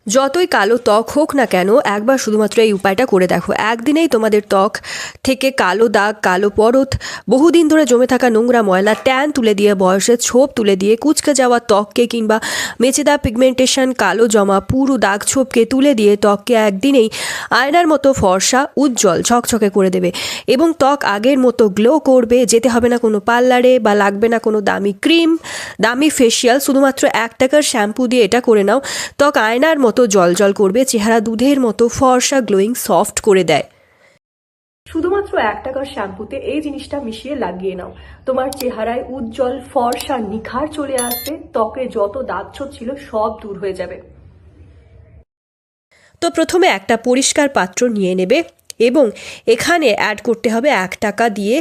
যতই কালো ত্বক হোক না কেন একবার শুধুমাত্র এই উপায়টা করে দেখো, একদিনেই তোমাদের ত্বক থেকে কালো দাগ, কালো পরত, বহুদিন ধরে জমে থাকা নোংরা ময়লা, ট্যান তুলে দিয়ে, বয়সের ছোপ তুলে দিয়ে, কুচকে যাওয়া ত্বককে কিংবা মেচেদা পিগমেন্টেশন, কালো জমা পুরো দাগ ছোপকে তুলে দিয়ে ত্বককে একদিনেই আয়নার মতো ফর্সা, উজ্জ্বল, ঝকঝকে করে দেবে এবং ত্বক আগের মতো গ্লো করবে। যেতে হবে না কোনো পার্লারে বা লাগবে না কোনো দামি ক্রিম, দামি ফেসিয়াল। শুধুমাত্র 1 টাকার শ্যাম্পু দিয়ে এটা করে নাও, ত্বক আয়নার মতো জল করবে, চেহারা দুধের মতো ফর্সা, গ্লোয়িং, সফট করে দেয়। শুধুমাত্র 1 টাকার শ্যাম্পুতে এই জিনিসটা মিশিয়ে লাগিয়ে নাও, তোমার চেহারায় উজ্জ্বল ফর্সা নিখার চলে আসবে, ত্বকে যত দাগ ছোপ ছিল সব দূর হয়ে যাবে। তো প্রথমে একটা পরিষ্কার পাত্র নিয়ে নেবে এবং এখানে অ্যাড করতে হবে 1 টাকা দিয়ে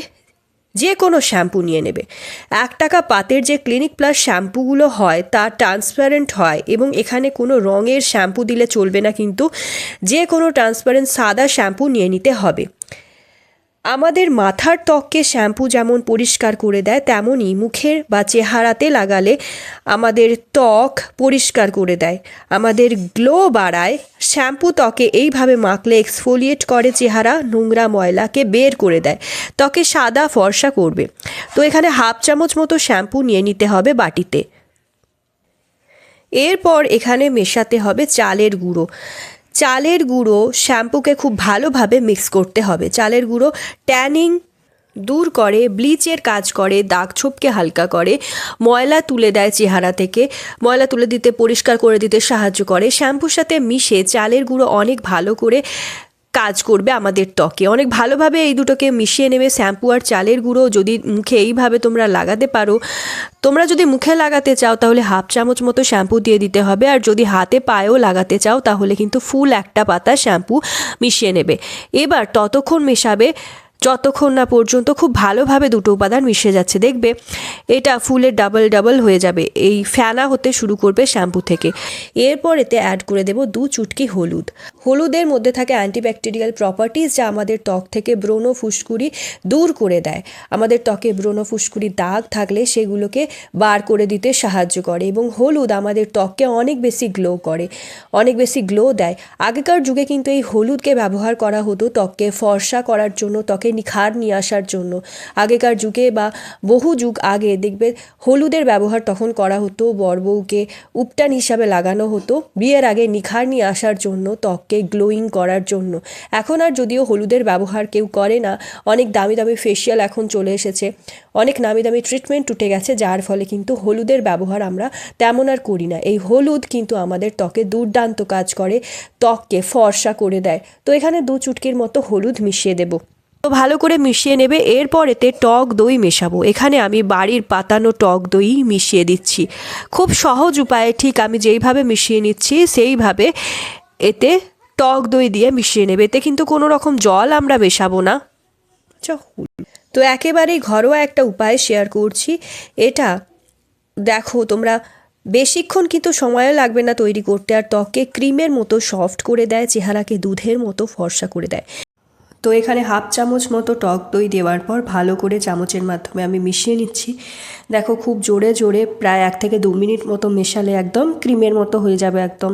যে কোনো শ্যাম্পু নিয়ে নেবে। 1 টাকা পাতের যে ক্লিনিক প্লাস শ্যাম্পুগুলো হয় তা ট্রান্সপারেন্ট হয় এবং এখানে কোনো রঙের শ্যাম্পু দিলে চলবে না, কিন্তু যে কোনো ট্রান্সপারেন্ট সাদা শ্যাম্পু নিয়ে নিতে হবে। আমাদের মাথার ত্বককে শ্যাম্পু যেমন পরিষ্কার করে দেয়, তেমনই মুখের বা চেহারাতে লাগালে আমাদের ত্বক পরিষ্কার করে দেয়, আমাদের গ্লো বাড়ায়। শ্যাম্পু ত্বকে এইভাবে মাখলে এক্সফোলিয়েট করে চেহারা, নোংরা ময়লাকে বের করে দেয়, ত্বকে সাদা ফর্সা করবে। তো এখানে 1/2 চামচ মতো শ্যাম্পু নিয়ে নিতে হবে বাটিতে। এরপর এখানে মেশাতে হবে চালের গুঁড়ো। চালের গুঁড়ো শ্যাম্পুকে খুব ভালোভাবে মিক্স করতে হবে। চালের গুঁড়ো ট্যানিং দূর করে, ব্লিচের কাজ করে, দাগ ছোপকে হালকা করে, ময়লা তুলে দেয় চেহারা থেকে, ময়লা তুলে দিতে, পরিষ্কার করে দিতে সাহায্য করে। শ্যাম্পুর সাথে মিশে চালের গুঁড়ো অনেক ভালো করে কাজ করবে আমাদের ত্বকে। অনেক ভালোভাবে এই দুটোকে মিশিয়ে নেবে, শ্যাম্পু আর চালের গুঁড়ো। যদি মুখে এইভাবে তোমরা লাগাতে পারো, তোমরা যদি মুখে লাগাতে চাও তাহলে 1/2 চামচ মতো শ্যাম্পু দিয়ে দিতে হবে, আর যদি হাতে পায়েও লাগাতে চাও তাহলে কিন্তু ফুল 1 পাতা শ্যাম্পু মিশিয়ে নেবে। এবার ততক্ষণ মেশাবে যতক্ষণ না পর্যন্ত খুব ভালোভাবে দুটো উপাদান মিশে যাচ্ছে। দেখবে এটা ফুলের ডাবল হয়ে যাবে, এই ফেনা হতে শুরু করবে শ্যাম্পু থেকে। এরপর এতে অ্যাড করে দেব 2 চুটকি হলুদ। হলুদের মধ্যে থাকে অ্যান্টিব্যাকটেরিয়াল প্রপার্টিজ, যা আমাদের ত্বক থেকে ব্রণ, ফুসকুড়ি দূর করে দেয়। আমাদের ত্বকে ব্রণ, ফুসকুড়ি, দাগ থাকলে সেগুলোকে বার করে দিতে সাহায্য করে এবং হলুদ আমাদের ত্বককে অনেক বেশি গ্লো করে, অনেক বেশি গ্লো দেয়। আগেকার যুগে কিন্তু এই হলুদকে ব্যবহার করা হতো ত্বককে ফর্সা করার জন্য, ত্বকে নিখার নিয়ে আসার জন্য। আগেকার যুগে বা বহু যুগ আগে দেখবে হলুদের ব্যবহার তখন করা হতো, বরবউকে উপটান হিসাবে লাগানো হতো বিয়ের আগে নিখার নিয়ে আসার জন্য, ত্বককে গ্লোয়িং করার জন্য। এখন আর যদিও হলুদের ব্যবহার কেউ করে না, অনেক দামি দামি ফেসিয়াল এখন চলে এসেছে, অনেক নামি দামি ট্রিটমেন্ট উঠে গেছে, যার ফলে কিন্তু হলুদের ব্যবহার আমরা তেমন আর করি না। এই হলুদ কিন্তু আমাদের ত্বকে দুর্দান্ত কাজ করে, ত্বককে ফর্সা করে দেয়। তো এখানে 2 চুটকির মতো হলুদ মিশিয়ে দেব। তো ভালো করে মিশিয়ে নেবে। এরপর এতে টক দই মেশাবো। এখানে আমি বাড়ির পাতানো টক দই মিশিয়ে দিচ্ছি, খুব সহজ উপায়ে। ঠিক আমি যেইভাবে মিশিয়ে নিচ্ছি সেইভাবে এতে টক দই দিয়ে মিশিয়ে নেবে। এতে কিন্তু কোনো রকম জল আমরা মেশাবো না। তো একেবারেই ঘরোয়া একটা উপায় শেয়ার করছি। এটা দেখো তোমরা, বেশিক্ষণ কিন্তু সময়ও লাগবে না তৈরি করতে, আর ত্বককে ক্রিমের মতো সফট করে দেয়, চেহারাকে দুধের মতো ফর্সা করে দেয়। তো এখানে 1/2 চামচ মতো টক দই দেওয়ার পর ভালো করে চামচের মাধ্যমে আমি মিশিয়ে নিচ্ছি। দেখো খুব জোরে জোরে প্রায় 1 থেকে 2 মিনিট মতো মেশালে একদম ক্রিমের মতো হয়ে যাবে, একদম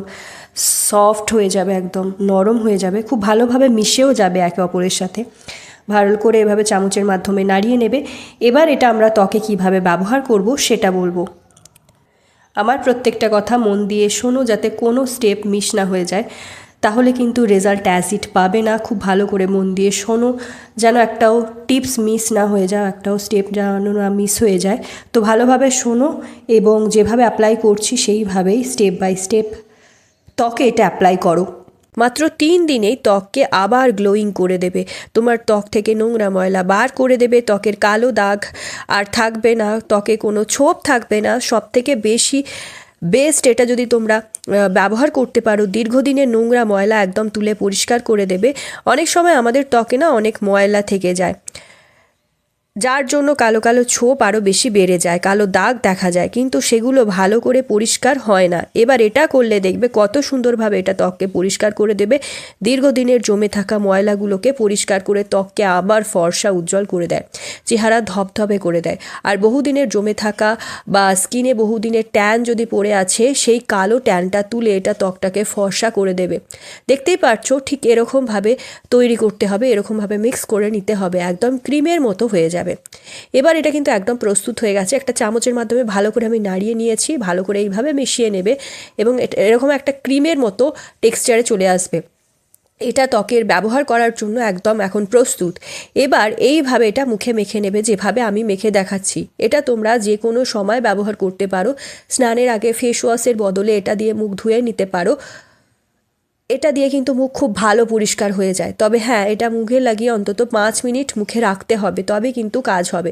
সফট হয়ে যাবে, একদম নরম হয়ে যাবে, খুব ভালোভাবে মিশেও যাবে একে অপরের সাথে। ভালো করে এভাবে চামচের মাধ্যমে নাড়িয়ে নেবে। এবার এটা আমরা ত্বকে কিভাবে ব্যবহার করব সেটা বলবো। আমার প্রত্যেকটা কথা মন দিয়ে শোনো, যাতে কোনো স্টেপ মিস না হয়ে যায়, তাহলে কিন্তু রেজাল্ট অ্যাজ ইট পাবে না। খুব ভালো করে মন দিয়ে শোনো, যেন একটাও টিপস মিস না হয়ে যায়, একটাও স্টেপ যেন না মিস হয়ে যায়। তো ভালোভাবে শোনো এবং যেভাবে অ্যাপ্লাই করছি সেইভাবেই স্টেপ বাই স্টেপ ত্বকে এটা অ্যাপ্লাই করো। মাত্র 3 দিনেই ত্বককে আবার গ্লোয়িং করে দেবে, তোমার ত্বক থেকে নোংরা ময়লা বার করে দেবে, ত্বকের কালো দাগ আর থাকবে না, ত্বকে কোনো ছোপ থাকবে না। সবথেকে বেস্ট এটা যদি তোমরা ব্যবহার করতে পারো, দীর্ঘদিনের নোংরা ময়লা একদম তুলে পরিষ্কার করে দেবে। অনেক সময় আমাদের ত্বকে না অনেক ময়লা থেকে যায়, যার জন্য কালো কালো ছোপ আরও বেশি বেড়ে যায়, কালো দাগ দেখা যায়, কিন্তু সেগুলো ভালো করে পরিষ্কার হয় না। এবার এটা করলে দেখবে কত সুন্দরভাবে এটা ত্বককে পরিষ্কার করে দেবে, দীর্ঘদিনের জমে থাকা ময়লাগুলোকে পরিষ্কার করে ত্বককে আবার ফর্সা উজ্জ্বল করে দেয়, চেহারা ধপধপে করে দেয়। আর বহুদিনের জমে থাকা বা স্কিনে বহুদিনের ট্যান যদি পড়ে আছে, সেই কালো ট্যানটা তুলে এটা ত্বকটাকে ফর্সা করে দেবে। দেখতেই পারছো ঠিক এরকমভাবে তৈরি করতে হবে, এরকমভাবে মিক্স করে নিতে হবে, একদম ক্রিমের মতো হয়ে যাবে। এবার এটা কিন্তু একদম প্রস্তুত হয়ে গেছে। একটা চামচের মাধ্যমে ভালো করে আমি নাড়িয়ে নিয়েছি, ভালো করে এইভাবে মিশিয়ে নেবে এবং এরকম একটা ক্রিমের মতো টেক্সচারে চলে আসবে। এটা ত্বকের ব্যবহার করার জন্য একদম এখন প্রস্তুত। এবার এইভাবে এটা মুখে মেখে নেবে, যেভাবে আমি মেখে দেখাচ্ছি। এটা তোমরা যে কোনো সময় ব্যবহার করতে পারো, স্নানের আগে ফেস ওয়াশের বদলে এটা দিয়ে মুখ ধুয়ে নিতে পারো। এটা দিয়ে কিন্তু মুখ খুব ভালো পরিষ্কার হয়ে যায়। তবে হ্যাঁ, এটা মুখে লাগিয়ে অন্তত 5 মিনিট মুখে রাখতে হবে, তবে কিন্তু কাজ হবে।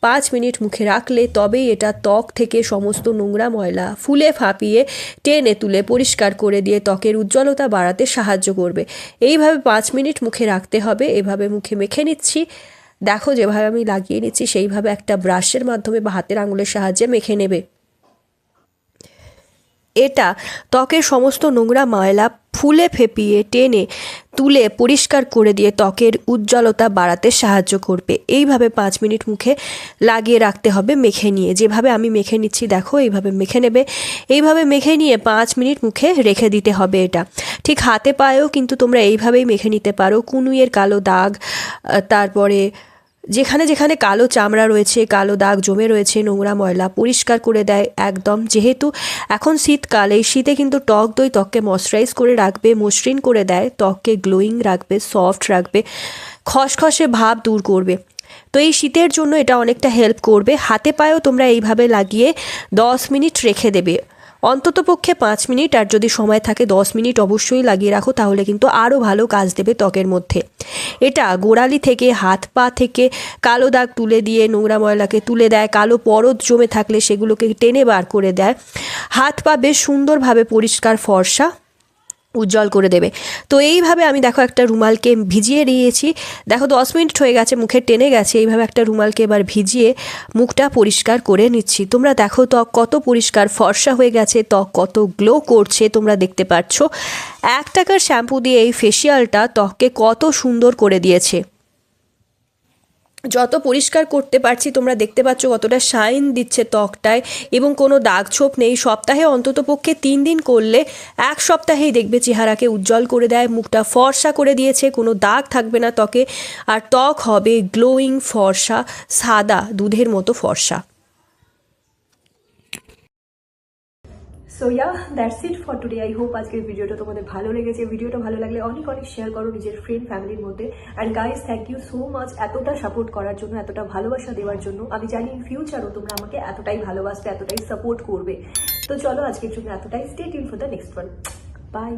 5 মিনিট মুখে রাখলে তবেই এটা ত্বক থেকে সমস্ত নোংরা ময়লা ফুলে ফাঁপিয়ে টেনে তুলে পরিষ্কার করে দিয়ে ত্বকের উজ্জ্বলতা বাড়াতে সাহায্য করবে। এইভাবে 5 মিনিট মুখে রাখতে হবে। এভাবে মুখে মেখে নিচ্ছি, দেখো যেভাবে আমি লাগিয়ে নিচ্ছি সেইভাবে একটা ব্রাশের মাধ্যমে বা হাতের আঙুলের সাহায্যে মেখে নেবে। এটা ত্বকের সমস্ত নোংরা ময়লা ফুলে ফেপিয়ে টেনে তুলে পরিষ্কার করে দিয়ে ত্বকের উজ্জ্বলতা বাড়াতে সাহায্য করবে। এইভাবে 5 মিনিট মুখে লাগিয়ে রাখতে হবে মেখে নিয়ে, যেভাবে আমি মেখে নিচ্ছি দেখো এইভাবে মেখে নেবে। এইভাবে মেখে নিয়ে 5 মিনিট মুখে রেখে দিতে হবে। এটা ঠিক হাতে পায়েও কিন্তু তোমরা এইভাবেই মেখে নিতে পারো। কুনুইয়ের কালো দাগ, তারপরে যেখানে যেখানে কালো চামড়া রয়েছে, কালো দাগ জমে রয়েছে, নোংরা ময়লা পরিষ্কার করে দেয় একদম। যেহেতু এখন শীতকাল, এই শীতে কিন্তু টক দই ত্বককে ময়শ্চারাইজ করে রাখবে, মসৃণ করে দেয়, ত্বককে গ্লোয়িং রাখবে, সফট রাখবে, খসখসে ভাব দূর করবে। তো এই শীতের জন্য এটা অনেকটা হেল্প করবে। হাতে পায়েও তোমরা এইভাবে লাগিয়ে 10 মিনিট রেখে দেবে, অন্ততপক্ষে 5 মিনিট, আর যদি সময় থাকে 10 মিনিট অবশ্যই লাগিয়ে রাখো, তাহলে কিন্তু আরও ভালো কাজ দেবে ত্বকের মধ্যে। এটা গোড়ালি থেকে হাত পা থেকে কালো দাগ তুলে দিয়ে নোংরা ময়লাকে তুলে দেয়, কালো পরত জমে থাকলে সেগুলোকে টেনে বার করে দেয়, হাত পা বেশ সুন্দরভাবে পরিষ্কার ফর্সা উজ্জ্বল করে দেবে। তো এইভাবে আমি দেখো একটা রুমালকে ভিজিয়ে নিয়েছি, দেখো 10 মিনিট হয়ে গেছে, মুখে টেনে গেছে। এইভাবে একটা রুমালকে এবার ভিজিয়ে মুখটা পরিষ্কার করে নিচ্ছি। তোমরা দেখো ত্বক কত পরিষ্কার ফর্সা হয়ে গেছে, ত্বক কত গ্লো করছে তোমরা দেখতে পাচ্ছ। 1 টাকার শ্যাম্পু দিয়ে এই ফেসিয়ালটা ত্বককে কত সুন্দর করে দিয়েছে। যত পরিষ্কার করতে পারছি তোমরা দেখতে পাচ্ছ কতটা শাইন দিচ্ছে ত্বকটায়, এবং কোনো দাগ ছোপ নেই। সপ্তাহে অন্তত পক্ষে 3 দিন করলে 1 সপ্তাহেই দেখবে চেহারাকে উজ্জ্বল করে দেয়, মুখটা ফর্সা করে দিয়েছে, কোনো দাগ থাকবে না ত্বকে, আর ত্বক হবে গ্লোয়িং ফর্সা, সাদা দুধের মতো ফর্সা। So that's it for today. I hope আজকের ভিডিওটা তোমাদের ভালো লেগেছে। ভিডিওটা ভালো লাগলে অনেক অনেক শেয়ার করো নিজের ফ্রেন্ড ফ্যামিলির মধ্যে। And guys, thank you so much এতটা সাপোর্ট করার জন্য, এতটা ভালোবাসা দেওয়ার জন্য। আমি জানি ইন ফিউচারও তোমরা আমাকে এতটাই ভালোবাসবে, এতটাই সাপোর্ট করবে। তো চলো আজকের জন্য এতটাই। Stay tune for the next one. By.